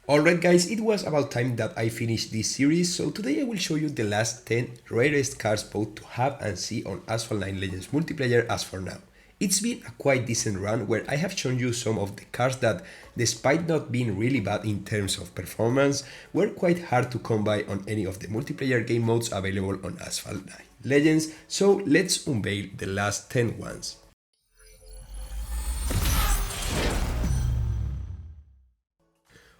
Alright guys, it was about time that I finished this series, so today I will show you the last 10 rarest cards both to have and see on Asphalt 9 Legends multiplayer as for now. It's been a quite decent run where I have shown you some of the cards that, despite not being really bad in terms of performance, were quite hard to come by on any of the multiplayer game modes available on Asphalt 9 Legends, so let's unveil the last 10 ones.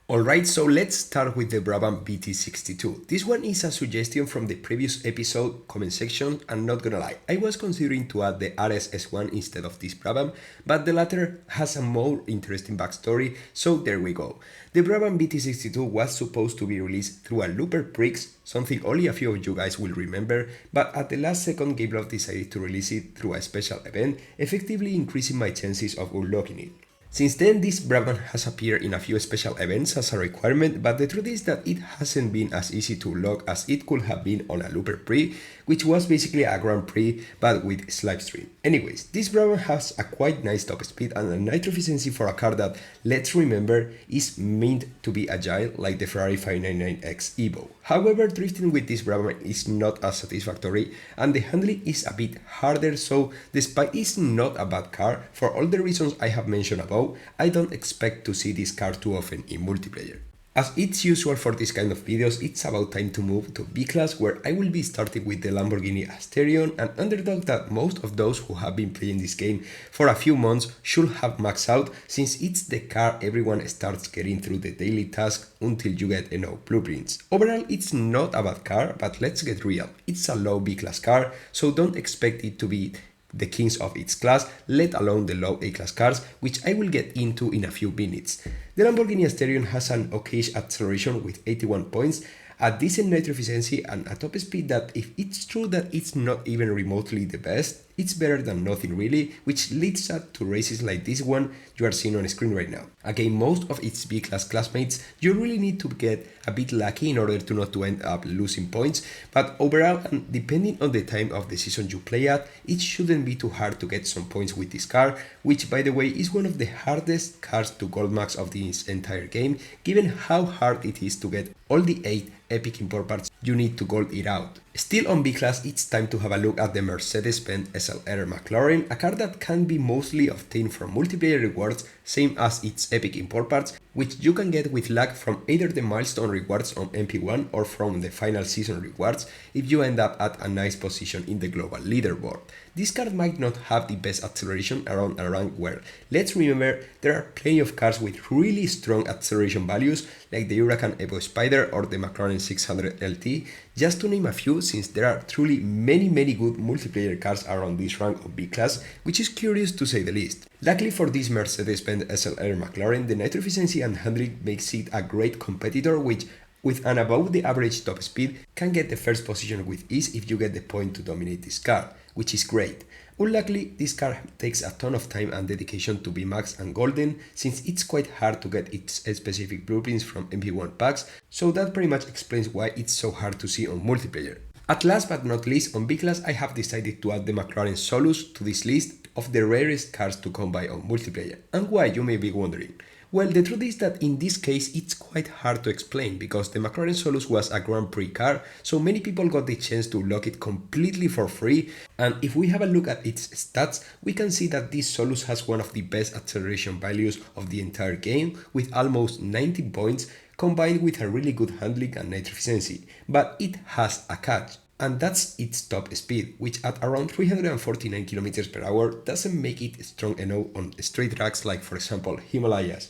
Alright, so let's start with the Braam BT62. This one is a suggestion from the previous episode comment section, and not gonna lie, I was considering to add the RAREST one instead of this Braam, but the latter has a more interesting backstory, so there we go. The Braam BT62 was supposed to be released through a Looper Prix, something only a few of you guys will remember, but at the last second Gameloft decided to release it through a special event, effectively increasing my chances of unlocking it. Since then, this Braam has appeared in a few special events as a requirement, but the truth is that it hasn't been as easy to unlock as it could have been on a Looper Prix, which was basically a Grand Prix but with slipestream. Anyways, this Braam has a quite nice top speed and a nitro efficiency for a car that, let's remember, is meant to be agile like the Ferrari 599X Evo. However, drifting with this Braam is not as satisfactory and the handling is a bit harder, so despite it's not a bad car, for all the reasons I have mentioned above, I don't expect to see this car too often in multiplayer. As it's usual for this kind of videos, it's about time to move to B-Class, where I will be starting with the Lamborghini Asterion, an underdog that most of those who have been playing this game for a few months should have maxed out, since it's the car everyone starts getting through the daily task until you get enough blueprints. Overall, it's not a bad car, but let's get real, it's a low B-Class car, so don't expect it to be the kings of its class, let alone the low A-class cars, which I will get into in a few minutes. The Lamborghini Asterion has an okayish acceleration with 81 points, a decent nitro efficiency and a top speed that, if it's true that it's not even remotely the best, it's better than nothing really, which leads us to races like this one you are seeing on screen right now. Again, most of its B-Class classmates, you really need to get a bit lucky in order to not to end up losing points, but overall, and depending on the time of the season you play at, it shouldn't be too hard to get some points with this car, which by the way is one of the hardest cars to gold max of this entire game, given how hard it is to get all the 8 epic import parts you need to gold it out. Still on B-Class, it's time to have a look at the Mercedes-Benz SLR McLaren, a car that can be mostly obtained from multiplayer rewards, same as its epic import parts, which you can get with luck from either the milestone rewards on MP1 or from the final season rewards if you end up at a nice position in the global leaderboard. This car might not have the best acceleration around a rank where, let's remember, there are plenty of cars with really strong acceleration values like the Huracan Evo Spider or the McLaren 600 LT, just to name a few, since there are truly many good multiplayer cars around this rank of B-Class, which is curious to say the least. Luckily for this Mercedes-Benz SLR McLaren, the nitro efficiency and handling makes it a great competitor, which, with an above the average top speed, can get the first position with ease if you get the point to dominate this car, which is great. Unluckily, this car takes a ton of time and dedication to be max and golden, since it's quite hard to get its specific blueprints from MP1 packs, so that pretty much explains why it's so hard to see on multiplayer. At last but not least, on B-Class I have decided to add the McLaren Solus to this list of the rarest cars to come by on multiplayer. And why, you may be wondering? Well, the truth is that in this case it's quite hard to explain, because the McLaren Solus was a Grand Prix car, so many people got the chance to unlock it completely for free, and if we have a look at its stats, we can see that this Solus has one of the best acceleration values of the entire game, with almost 90 points, combined with a really good handling and nitro efficiency, but it has a catch. And that's its top speed, which at around 349 km per hour doesn't make it strong enough on straight tracks like, for example, Himalayas.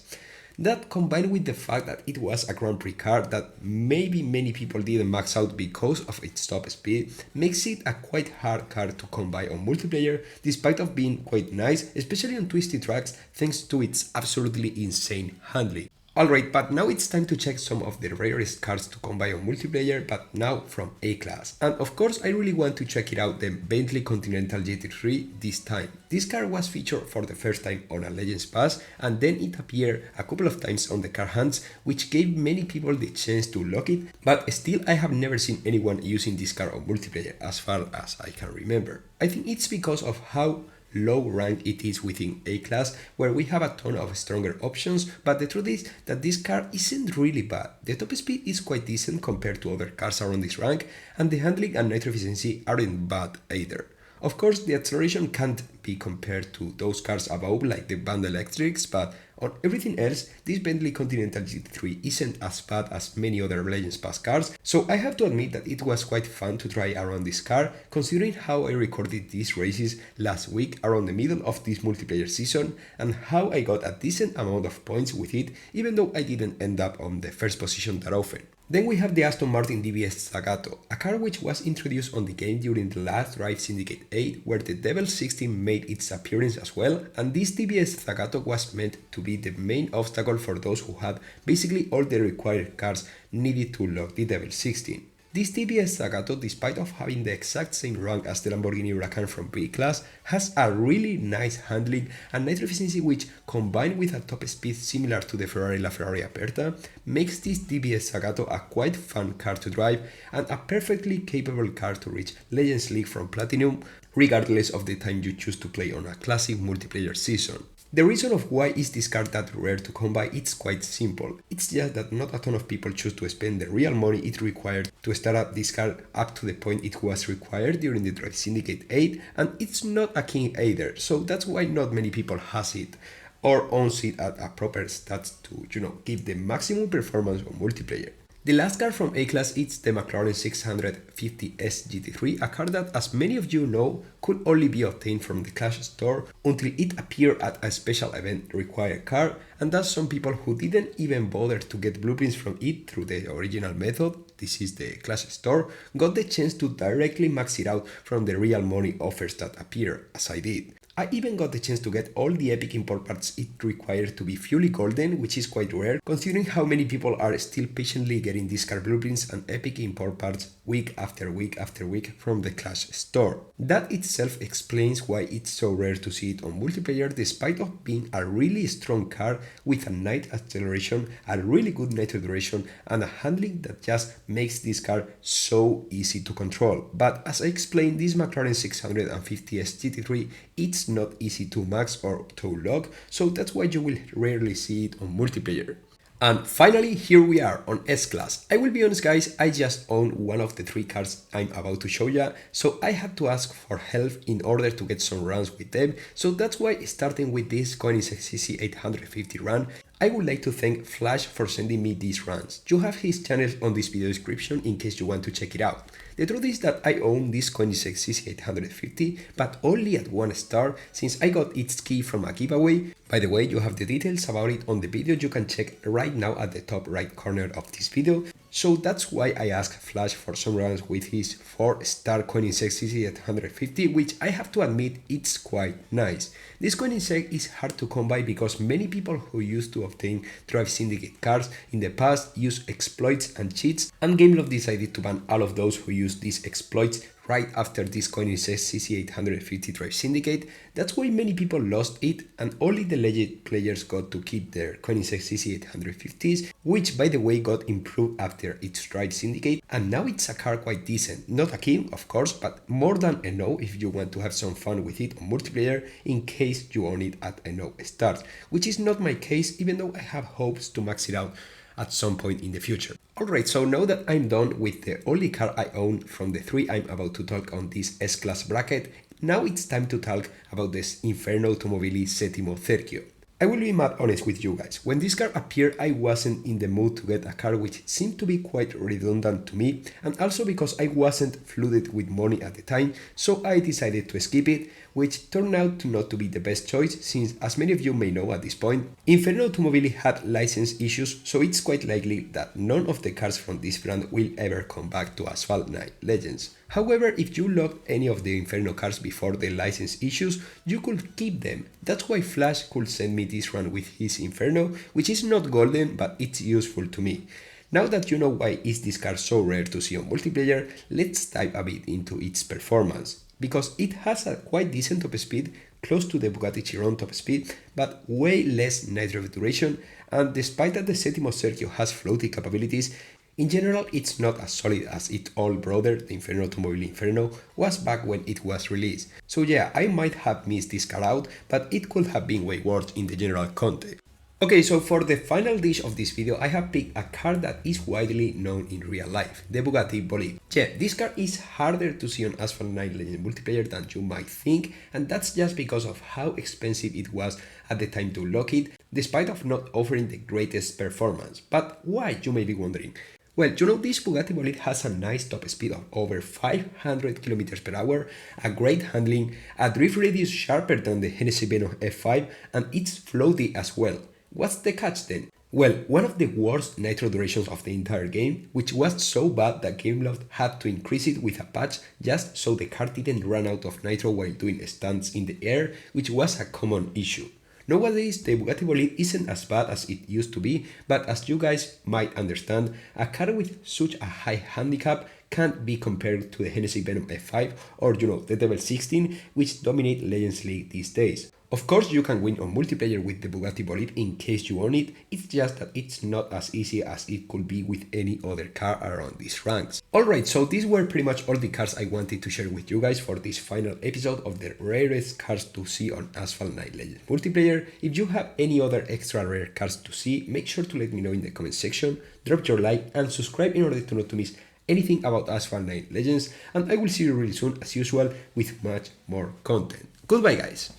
That, combined with the fact that it was a Grand Prix car that maybe many people didn't max out because of its top speed, makes it a quite hard car to come by on multiplayer, despite of being quite nice, especially on twisty tracks, thanks to its absolutely insane handling. Alright, but now it's time to check some of the rarest cards to come by on multiplayer, but now from A-Class. And of course, I really want to check it out, the Bentley Continental GT3 this time. This car was featured for the first time on a Legends Pass, and then it appeared a couple of times on the car hunts, which gave many people the chance to unlock it, but still I have never seen anyone using this car on multiplayer as far as I can remember. I think it's because of how low rank it is within A-class, where we have a ton of stronger options, but the truth is that this car isn't really bad. The top speed is quite decent compared to other cars around this rank, and the handling and nitro efficiency aren't bad either. Of course, the acceleration can't be compared to those cars above like the Band Electrics, but on everything else, this Bentley Continental GT3 isn't as bad as many other Legends Pass cars, so I have to admit that it was quite fun to try around this car, considering how I recorded these races last week around the middle of this multiplayer season, and how I got a decent amount of points with it, even though I didn't end up on the first position that often. Then we have the Aston Martin DBS Zagato, a car which was introduced on the game during the last Drive Syndicate 8, where the Devil 16 made its appearance as well, and this DBS Zagato was meant to be the main obstacle for those who had basically all the required cars needed to lock the Devil 16. This DBS Zagato, despite of having the exact same rank as the Lamborghini Huracan from B-Class, has a really nice handling and nitro efficiency which, combined with a top speed similar to the Ferrari LaFerrari Aperta, makes this DBS Zagato a quite fun car to drive and a perfectly capable car to reach Legends League from Platinum, regardless of the time you choose to play on a classic multiplayer season. The reason of why is this car that rare to come by is quite simple. It's just that not a ton of people choose to spend the real money it required to start up this car up to the point it was required during the Drive Syndicate 8, and it's not a king either, so that's why not many people has it or owns it at a proper stats to, give the maximum performance on multiplayer. The last car from A-Class is the McLaren 650S GT3, a car that, as many of you know, could only be obtained from the Clash store until it appeared at a special event required car, and thus some people who didn't even bother to get blueprints from it through the original method, this is the Clash store, got the chance to directly max it out from the real money offers that appear, as I did. I even got the chance to get all the epic import parts it required to be fully golden, which is quite rare, considering how many people are still patiently getting these car blueprints and epic import parts week after week after week from the Clash store. That itself explains why it's so rare to see it on multiplayer, despite of being a really strong car with a nice acceleration, a really good nitro duration, and a handling that just makes this car so easy to control. But as I explained, this McLaren 650S GT3, it's not easy to max or to lock, so that's why you will rarely see it on multiplayer. And finally, here we are on S-Class. I will be honest guys, I just own one of the three cars I'm about to show ya, so I had to ask for help in order to get some runs with them, so that's why starting with this Koenigsegg CC850 run, I would like to thank Flash for sending me these runs. You have his channel on this video description in case you want to check it out. The truth is that I own this Koenigsegg CC850, but only at 1 star since I got its key from a giveaway. By the way, you have the details about it on the video you can check right now at the top right corner of this video. So that's why I asked Flash for some runs with his 4-star Koenigsegg CC850, which I have to admit it's quite nice. This Koenigsegg is hard to come by because many people who used to obtain Drive Syndicate cars in the past use exploits and cheats, and Gameloft decided to ban all of those who use these exploits right after this Koenigsegg CC850 Drive Syndicate. That's why many people lost it, and only the legend players got to keep their Koenigsegg CC850s, which by the way got improved after its Drive Syndicate, and now it's a car quite decent. Not a king, of course, but more than enough if you want to have some fun with it on multiplayer in case you own it at enough stars, which is not my case, even though I have hopes to max it out at some point in the future. Alright, so now that I'm done with the only car I own from the three I'm about to talk on this S-Class bracket, now it's time to talk about this Inferno Automobili Settimo Cerchio. I will be mad honest with you guys, when this car appeared I wasn't in the mood to get a car which seemed to be quite redundant to me, and also because I wasn't flooded with money at the time, so I decided to skip it, which turned out to not to be the best choice since, as many of you may know at this point, Inferno Automobili had license issues, so it's quite likely that none of the cars from this brand will ever come back to Asphalt 9 Legends. However, if you locked any of the Inferno cars before the license issues, you could keep them. That's why Flash could send me this run with his Inferno, which is not golden, but it's useful to me. Now that you know why is this car so rare to see on multiplayer, let's dive a bit into its performance. Because it has a quite decent top speed, close to the Bugatti Chiron top speed, but way less nitro duration, and despite that the Settimo Cerchio has floating capabilities, In general, it's not as solid as its old brother, the Inferno Automobile Inferno, was back when it was released. So yeah, I might have missed this car out, but it could have been way worse in the general context. Okay, so for the final dish of this video, I have picked a car that is widely known in real life, the Bugatti Bolide. Yeah, this car is harder to see on Asphalt 9 Legend multiplayer than you might think, and that's just because of how expensive it was at the time to lock it, despite of not offering the greatest performance. But why, you may be wondering? Well, you know, this Bugatti Bolide has a nice top speed of over 500 km per hour, a great handling, a drift radius sharper than the Hennessy Venom F5, and it's floaty as well. What's the catch then? Well, one of the worst nitro durations of the entire game, which was so bad that Gameloft had to increase it with a patch just so the car didn't run out of nitro while doing stunts in the air, which was a common issue. Nowadays, the Bugatti Bolide isn't as bad as it used to be, but as you guys might understand, a car with such a high handicap can't be compared to the Hennessy Venom F5 or, you know, the Devil 16, which dominate Legends League these days. Of course, you can win on multiplayer with the Bugatti Bolide in case you own it, it's just that it's not as easy as it could be with any other car around these ranks. Alright, so these were pretty much all the cars I wanted to share with you guys for this final episode of the rarest cars to see on Asphalt 9 Legends multiplayer. If you have any other extra rare cars to see, make sure to let me know in the comment section, drop your like and subscribe in order to not to miss anything about Asphalt 9 Legends, and I will see you really soon as usual with much more content. Goodbye guys!